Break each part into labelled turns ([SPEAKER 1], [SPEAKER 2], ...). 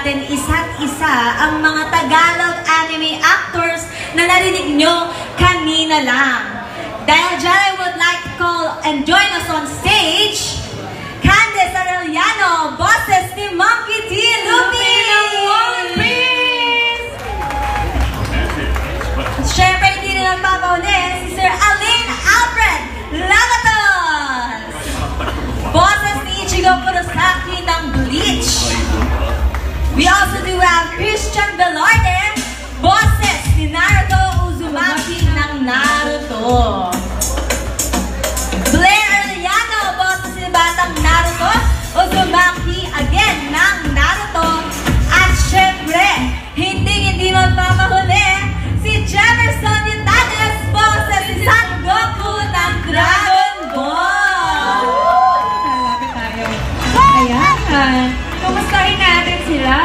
[SPEAKER 1] natin isa't isa ang mga Tagalog anime actors na narinig nyo kanina lang. Dahil dyan, I would like to call and join us on stage, Candice Arellano, boses ni Monkey D. Lupi! Siyempre, hindi na nagpapahuli si Sir Alin Alfred Lagatos! Boses ni Ichigo Kurosaki ng Bleach. We also do have Christian Velarde, boses ni Naruto Uzumaki ng Naruto. Blair Arellano, boses ni Batang Naruto Uzumaki again ng Naruto. At syempre, hindi magpapahuli si Jefferson Yutanes, boses ni Son Goku ng Dragon Ball.
[SPEAKER 2] Malapit tayo. Ayan. Kumustahin natin sila.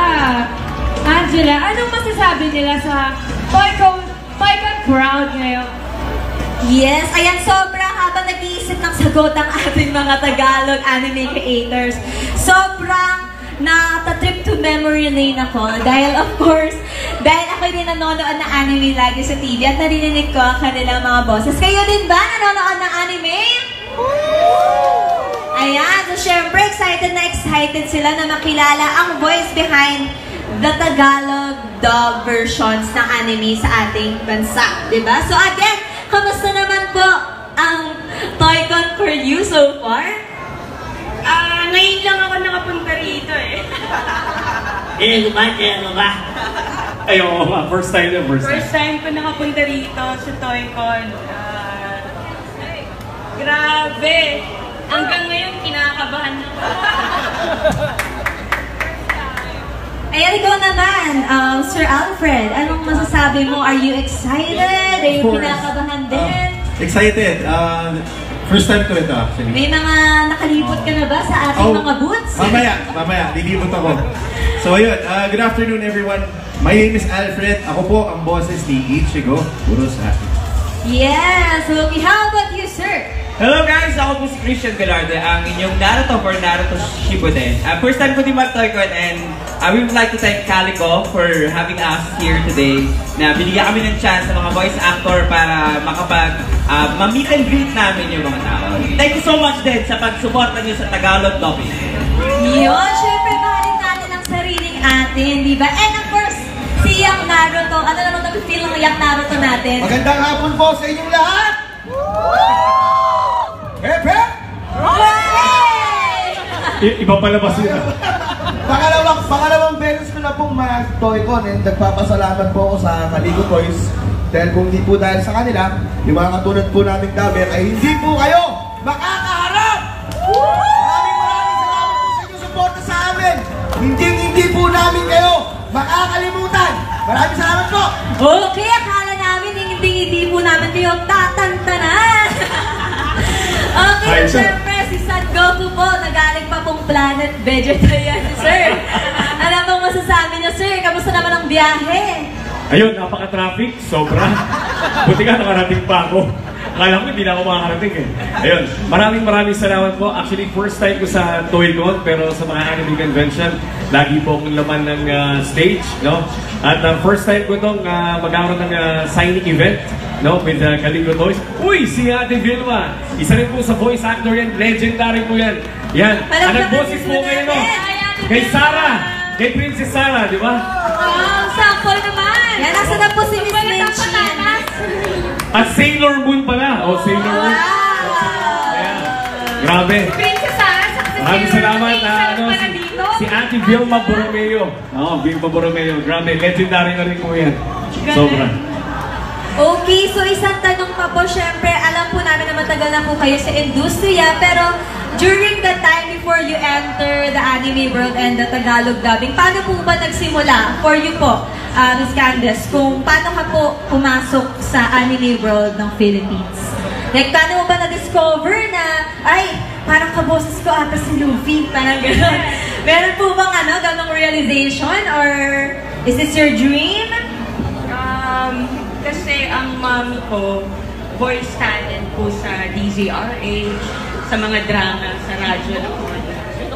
[SPEAKER 2] Angela, anong masasabi nila sa Toycon crowd ngayon?
[SPEAKER 1] Yes, ayan, sobrang habang nag-iisip ng sagot ang ating mga Tagalog anime creators, sobrang nata-trip to memory lane ako. Dahil of course, dahil ako din nanonood ng anime lagi sa TV at narinig ko ang kanilang mga boses. Kayo din ba nanonood ng anime? Ayan, so syempre excited sila na makilala ang voice behind the Tagalog dub versions ng anime sa ating bansa, diba? So again, kamusta naman po ang Toycon for you so far?
[SPEAKER 2] Ngayon lang ako nakapunta rito eh.
[SPEAKER 3] Ano ba? Ay, oo nga. First time.
[SPEAKER 2] First time ko nakapunta rito sa Toycon. Grabe! Hanggang ngayon, kinakabahan ako.
[SPEAKER 1] Ayan, ikaw naman, Sir Alfred, anong masasabi mo? Are you excited? Are you kinakabahan din?
[SPEAKER 4] Excited. First time ko ito actually.
[SPEAKER 1] May mga nakalipot ka na ba sa ating mga booths?
[SPEAKER 4] Mamaya, lilibot ako. So ayun, good afternoon everyone. My name is Alfred. Ako po ang boses ni Ichigo Kurosaki.
[SPEAKER 1] Yes, okay. How about you, sir?
[SPEAKER 5] Hello guys! Ako po si Christian Velarde, ang inyong Naruto for Naruto Shippuden. First time ko din mag-Toycon and we would like to thank Calico for having us here today. Na binigyan kami ng chance sa mga voice actor para ma-meet and greet namin yung mga tao. Thank you so much din sa pag-suporta nyo sa Tagalog topic.
[SPEAKER 1] Yun, syempre mahalin natin ang sariling atin, di ba? And of course, si Young Naruto. Ano naman feel ng Young Naruto natin?
[SPEAKER 6] Magandang hapon po sa inyong lahat! Pepe!
[SPEAKER 3] Iba pala ba sila?
[SPEAKER 6] Pangalawang beses ko na pong mag-Toycon and nagpapasalamat po ako sa Calico Toys. Dahil kung hindi po dahil sa kanila, yung mga katulad po naming damer ay hindi po kayo makakaharap! Maraming salamat po sa inyong suporta sa amin! Hindi po namin kayo makakalimutan! Maraming salamat po!
[SPEAKER 1] Okay, akala namin hindi po namin kayo tatantanan! Okay, syempre si Son Goku po, nagaling pa pong planet Vegeta yan, sir. Ano pong masasabi niyo, sir? Kamusta naman ang biyahe?
[SPEAKER 3] Ayun, napaka-traffic. Sobra. Buti ka, nakarating pa ako. Akala ko hindi na ako makakarating eh. Ayun, maraming salamat po. Actually, first time ko sa Toycon, pero sa mga anime convention, lagi po akong laman ng stage, no? At first time ko itong magkakaroon ng signing event, no? With Calico Toys. Uy, si Ate Vilma! Isa rin po sa voice actor yan, legendary po yan. Yan, nag-boses po kayo, no? Kay Sarah! Kay Princess Sarah, di ba?
[SPEAKER 1] Wow, sample naman! Yan, nasa na po si Miss Menchi.
[SPEAKER 3] At Sailor Moon pala. O, Sailor Moon. Ayan. Grabe.
[SPEAKER 2] Princess Sarah,
[SPEAKER 3] maraming salamat si Ate Vilma Borromeo. Vilma Borromeo. Grabe, legendary na rin po yan. Sobra.
[SPEAKER 1] Okay, so isang tanong pa po, syempre, alam po namin na matagal na po kayo sa industriya, pero during the time before you enter the anime world and the Tagalog dubbing, paano po ba nagsimula for you po, Ms. Candice, kung paano ka po pumasok sa anime world ng Philippines? Like, paano mo ba na-discover na, ay, parang kaboses ko ata si Luffy, parang gano'n. Meron po bang ganong realization, or is this your dream?
[SPEAKER 2] Kasi ang mami ko, voice talent po sa DZRH, sa mga drama, sa radyo noon.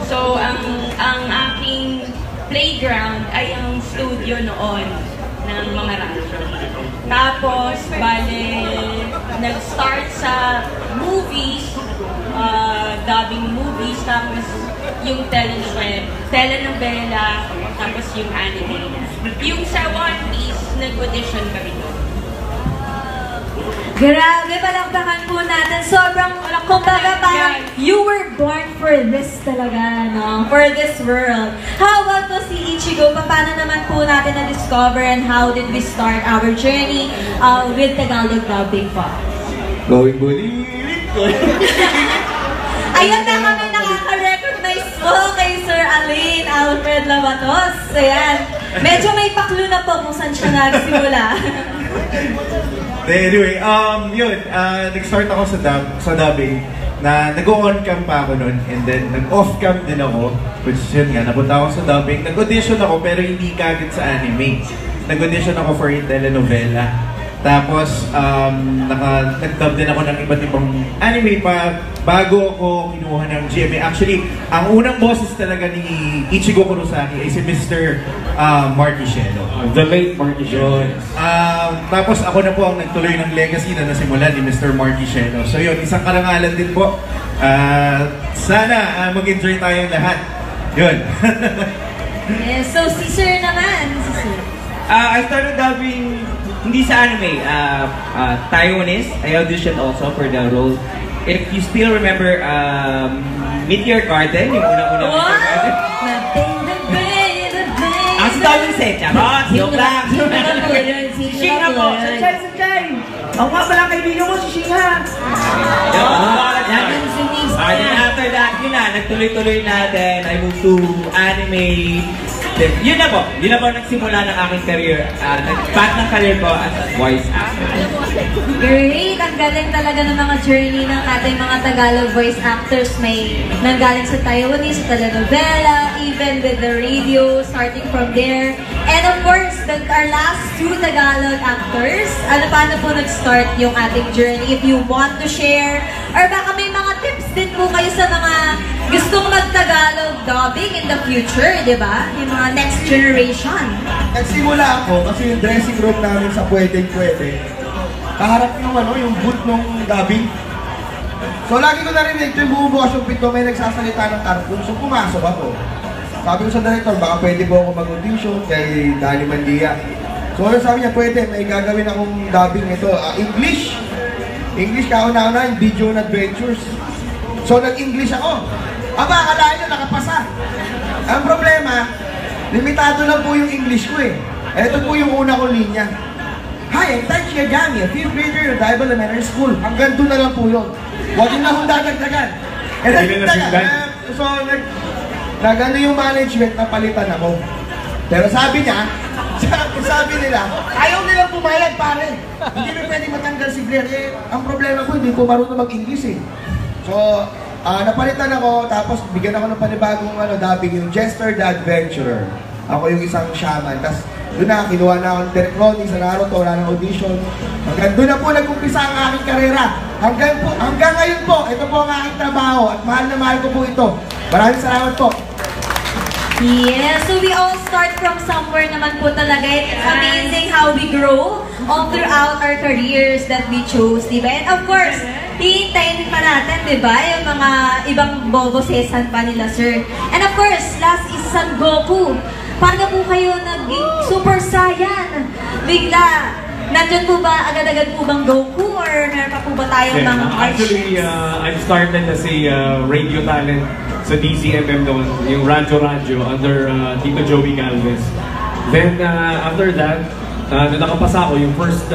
[SPEAKER 2] So, ang aking playground ay ang studio noon ng mga radyo. Tapos, bale, nag-start sa movies, dubbing movies, tapos yung telenovela, tapos yung anime. Yung sa One Piece, nag-audition kami doon.
[SPEAKER 1] Grabe, palakpakan po natin. Sobrang, kumbaga parang, you were born for this talaga, no? For this world. How about po si Ichigo? Paano naman po natin na-discover and how did we start our journey with Tagalog dubbing po?
[SPEAKER 6] Going bulilit ko.
[SPEAKER 1] Ayun na kami nakaka-recognize po kay Sir Alain Alfred Labatos. Ayan. Medyo may paklu na po kung saan siya nagsimula.
[SPEAKER 4] Anyway, yun, nag-start ako sa dubbing na nag-on cam pa ako nun and then nag-off cam din ako, which yun nga, napunta ako sa dubbing. Nag-audition ako pero hindi kagad sa anime. Nag-audition ako for a telenovela. Tapos, nag-dub din ako ng iba't ibang anime pa bago ako kinuha ng GMA. Actually, ang unang boses talaga ni Ichigo Kurosaki ay si Mr. Marky Shelo.
[SPEAKER 3] The late Marky Shelo.
[SPEAKER 4] Tapos ako na po ang nagtuloy ng legacy na nasimulan ni Mr. Marky Shelo. So yun, isang karangalan din po. Sana mag-enjoy tayong lahat. Yun.
[SPEAKER 1] Yes, so si Sir naman. Si Sir.
[SPEAKER 5] I started dubbing hindi sa anime, Taiwanese. I auditioned also for the role. If you still remember, Meteor Garden, yung unang-unang Meteor Garden. Ang si Tawin Set, charot, joke lang. Si Shinha po, Sanchay. Ang nga pala kaibigan mo, si Shinha. And then after that, yun na, nagtuloy-tuloy natin. I moved to anime. Yun na po nagsimula ng aking career. Nag-path ng career ko as a voice actor.
[SPEAKER 1] Great! Ang galing talaga ng mga journey ng ating mga Tagalog voice actors. May nanggaling sa Taiwanese, sa telenovela, even with the radio, starting from there. And of course, our last two Tagalog actors, paano po nag-start yung ating journey? If you want to share, or baka may mga tips din po kayo sa mga gustong mag-Tagalog dubbing in the future, di ba? Yung mga next generation.
[SPEAKER 6] Nagsimula ako kasi yung dressing room namin sa Pwedeng-Pwede. Kaharap yung booth ng dubbing. So lagi ko narinig, yung bumubukas yung pinto, may nagsasalita ng cartoon. So pumasok ako. Sabi ko sa director, baka pwede po ako mag-audition kay Danny Mandia. So ano sabi niya, pwede, may gagawin akong dubbing ito. English kauna-una, yung Video Adventures. So nag-English ako. Aba, akalain nyo, nakapasa. Ang problema, limitado lang po yung English ko eh. Ito po yung una kong linya. Hi, I'm Taichi Yagami, a 5th grader at Bible Elementary School. Hanggang doon na lang po yun. Huwag yun na akong dadagdagan. So, nag-ano yung management na palitan ako. Pero sabi niya, sabi nila, ayaw nilang pumayag pare. Hindi na pwedeng matanggal si Blair. Ang problema ko, hindi ko marunong mag-English eh. So, napalitan ako, tapos bigyan ako ng panibagong dubbing, yung Jester the Adventurer. Ako yung isang shaman. Tapos doon na, kinuha na ako ng Derek Ronnie sa Naruto, wala ng audition. Hanggang doon na po nag-umpisa ang aking karera. Hanggang ngayon po, ito po ang aking trabaho at mahal na mahal ko po ito. Maraming salamat po.
[SPEAKER 1] Yes, so we all start from somewhere naman po talaga. It's amazing how we grow all throughout our careers that we chose, diba? And of course, hihintayin pa natin, diba? Yung mga ibang bobosesan pa nila, sir. And of course, last is Son Goku. Paano po kayo naging Super Saiyan? Bigla, nandun po ba, agad-agad po bang Goku? Or meron pa po ba tayong mga
[SPEAKER 3] actually, I started as a radio talent sa DZMM noon, yung Radyo under Tito Joey Galvez. Then, after that, nung nakapasa ako, yung first,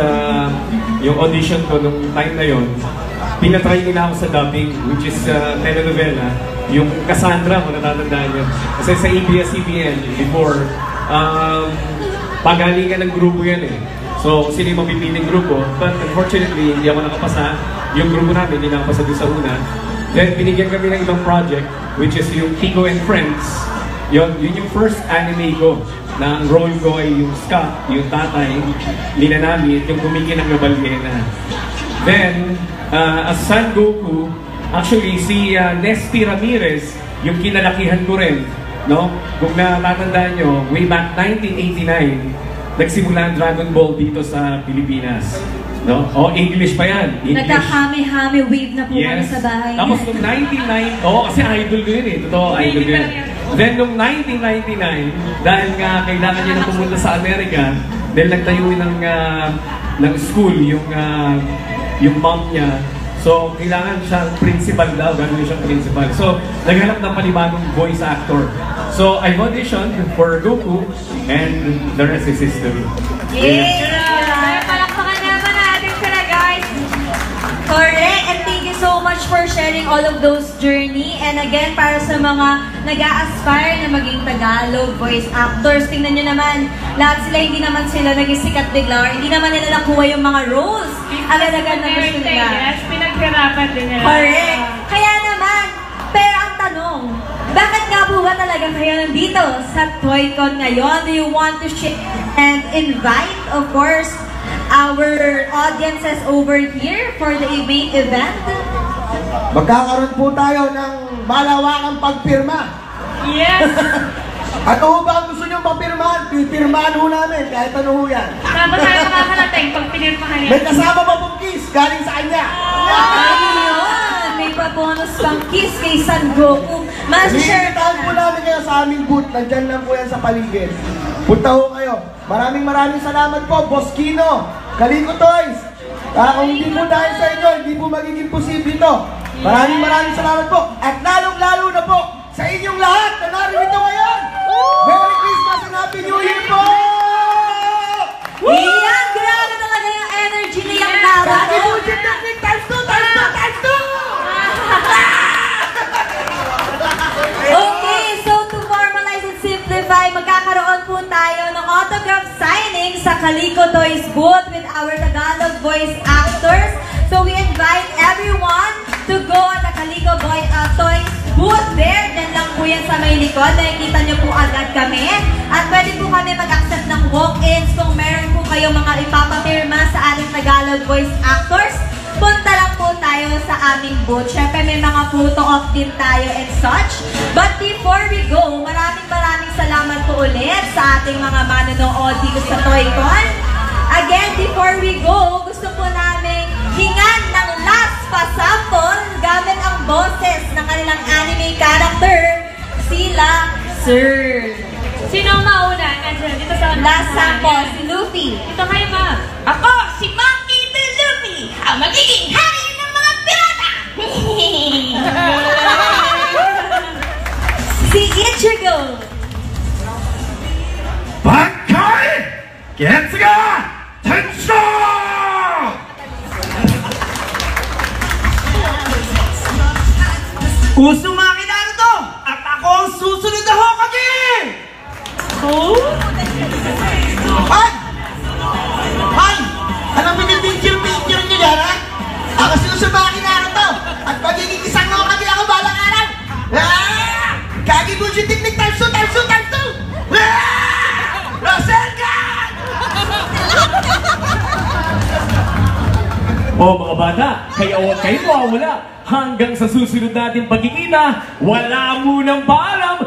[SPEAKER 3] yung audition ko nung time na yon, pinatry nila ako sa dubbing, which is telenovela, yung Cassandra, kung natatandaan nyo. Kasi sa ABS-CBN, before, pagalingan ng grupo yan eh. So, sino yung mapipiling grupo? But unfortunately, hindi ako nakapasa. Yung grupo namin, hindi nakapasa doon sa una. Then, binigyan kami ng ibang project, which is yung Tico and Friends. Yun yung first anime ko, na ang role ko ay yung Scott, yung tatay, Linanami, at yung kumiki ng Gabalgena. Then, as Son Goku, actually, si Nesty Ramirez, yung kinalakihan ko rin, no? Kung natatandaan nyo, way back 1989, nagsimula ang Dragon Ball dito sa Pilipinas. No? O, English pa yan. English.
[SPEAKER 1] Nagka-hami-hami wave na po kami sa bahay.
[SPEAKER 3] Tapos nung 1990, kasi idol ko yun eh. Totoo, idol ko yun. Then nung 1999, dahil nga kailangan niya na pumunta sa Amerika, dahil nagtayo ng school yung mom niya. So, kailangan siyang principal daw, gano'n siyang principal. So, naghanap ng panibagong voice actor. So, I auditioned for Goku, and the rest is history.
[SPEAKER 1] Yay! Palakpakan naman natin sila, guys! Correct! And thank you so much for sharing all of those journey. And again, para sa mga nag-a-aspire na maging Tagalog voice actors, tingnan nyo naman, lahat sila, hindi naman sila naging sikat bigla, or hindi naman nila nakuha yung mga roles. Agad-agad na gusto nila.
[SPEAKER 2] Yes, pinaghirapan din nila.
[SPEAKER 1] Correct! Kaya naman, pero ang tanong, bakit nga po ba talaga kayo nandito sa ToyCon ngayon? Do you want to share and invite, of course, our audiences over here for the main event?
[SPEAKER 6] Magkakaroon po tayo ng malawakang pagpirma.
[SPEAKER 2] Yes!
[SPEAKER 6] Ano ba ang gusto niyong papirmahan? Pipirmahan ho namin, kahit ano ho yan.
[SPEAKER 2] Saan ba tayo makakarating pag pinirmahan yan?
[SPEAKER 6] May kasama pa pong kiss, galing sa kanya.
[SPEAKER 1] Ayun! May pa-bonus pang kiss kay San Goku. Mas-share
[SPEAKER 6] Hinihitahan po namin kayo sa aming booth. Nandyan lang po yan sa paligid. Punta ho kayo. Maraming salamat po, Boss Kino, Kaliko Toys. Kung hindi po dahil sa inyo, hindi po magiging posible ito. Maraming salamat po. At lalong-lalo na po sa inyong lahat na narito ngayon. Merry Christmas and Happy New Year po!
[SPEAKER 1] Iyan! Grabe talaga yung energy na yung tao.
[SPEAKER 6] Kagi po dyan technique times 2, times 2, times 2!
[SPEAKER 1] Okay, so to formalize and simplify, magkakaroon po tayo ng autograph signing sa Kaliko Toys booth with our Tagalog voice actors. So we invite everyone to go at the Kaliko Toys booth there. Diyan lang po yan sa may likod. Nakikita nyo po agad kami. At pwede po kami mag-accept ng walk-ins kung meron po kayo mga ipapapirma sa ating Tagalog voice actors. Punta lang po tayo sa aming booth. Siyempre may mga photo op din tayo and such. But before we go, maraming salamat po ulit sa ating mga manonood dito sa ToyCon. Again, before we go, gusto po namin hingan ng last pa-sample gamit ang boses ng kanilang anime character, sila Sir.
[SPEAKER 2] Sino ang mauna? Nandiyan, dito sa
[SPEAKER 1] Last sample, si Luffy.
[SPEAKER 2] Ito kayo, ma'am.
[SPEAKER 7] Ako, si Monkey D. Luffy, ang magiging hari ng mga pirata!
[SPEAKER 1] Si Ichigo.
[SPEAKER 4] Bankai! Getsuga! Tensho!
[SPEAKER 6] Uzumaki Naruto! At ako ang susunod na Hokage! Han! Han! Anong pinipicture-picture niyo yan, ha? Ako si Uzumaki Naruto! At magiging isang Hokage ako balang araw! Kagi bullshit technique times 2, times 2, times 2! Rasengan!
[SPEAKER 3] O mga bata, kaya huwag kayo mawawala. Hanggang sa susunod nating pagkikita, wala munang paalam.